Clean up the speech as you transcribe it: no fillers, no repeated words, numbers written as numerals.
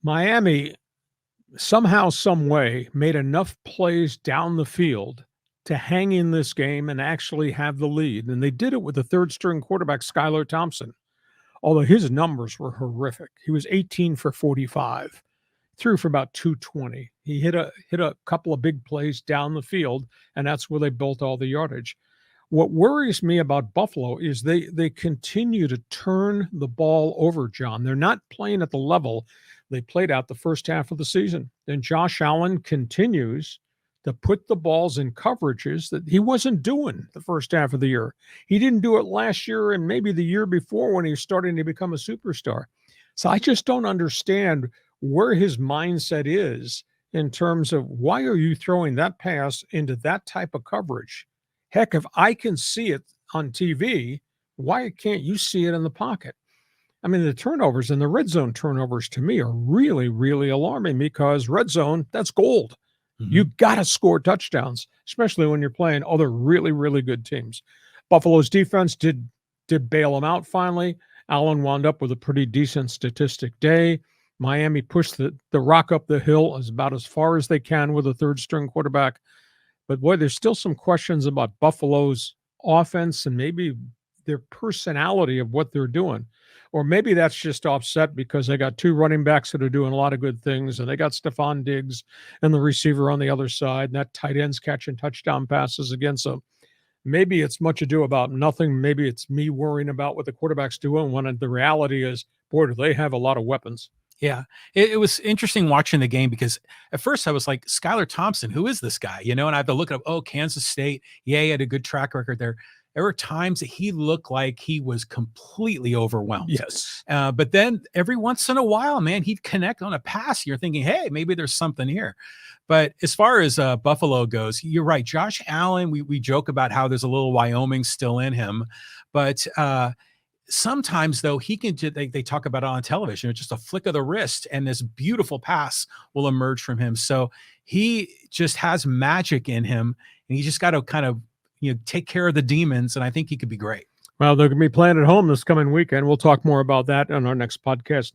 Miami somehow, some way, made enough plays down the field to hang in this game and actually have the lead. And they did it with the third string quarterback, Skylar Thompson, although his numbers were horrific. He was 18 for 45, threw for about 220. He hit a couple of big plays down the field, and that's where they built all the yardage. What worries me about Buffalo is they continue to turn the ball over, John. They're not playing at the level they played out the first half of the season. And Josh Allen continues to put the balls in coverages that he wasn't doing the first half of the year. He didn't do it last year and maybe the year before when he was starting to become a superstar. So I just don't understand where his mindset is in terms of why are you throwing that pass into that type of coverage? Heck, if I can see it on TV, why can't you see it in the pocket? I mean, the turnovers and the red zone turnovers to me are really, really alarming because red zone, that's gold. You got to score touchdowns, especially when you're playing other really, really good teams. Buffalo's defense did bail them out finally. Allen wound up with a pretty decent statistic day. Miami pushed the rock up the hill as about as far as they can with a third string quarterback. But boy, there's still some questions about Buffalo's offense and maybe their personality of what they're doing. Or maybe that's just offset because they got two running backs that are doing a lot of good things, and they got Stephon Diggs and the receiver on the other side, and that tight end's catching touchdown passes against them. Maybe it's much ado about nothing. Maybe it's me worrying about what the quarterback's doing when the reality is, boy, do they have a lot of weapons. Yeah, it was interesting watching the game because at first I was like, Skylar Thompson, who is this guy? And I have to look up, oh, Kansas State. Yeah, he had a good track record there. There were times that he looked like he was completely overwhelmed. Yes. But then every once in a while, man, he'd connect on a pass. You're thinking, hey, maybe there's something here. But as far as Buffalo goes, you're right. Josh Allen, we joke about how there's a little Wyoming still in him. But sometimes, though, he can they talk about it on television. It's just a flick of the wrist, and this beautiful pass will emerge from him. So he just has magic in him, and he just got to kind of take care of the demons, and I think he could be great. Well, they're going to be playing at home this coming weekend. We'll talk more about that on our next podcast next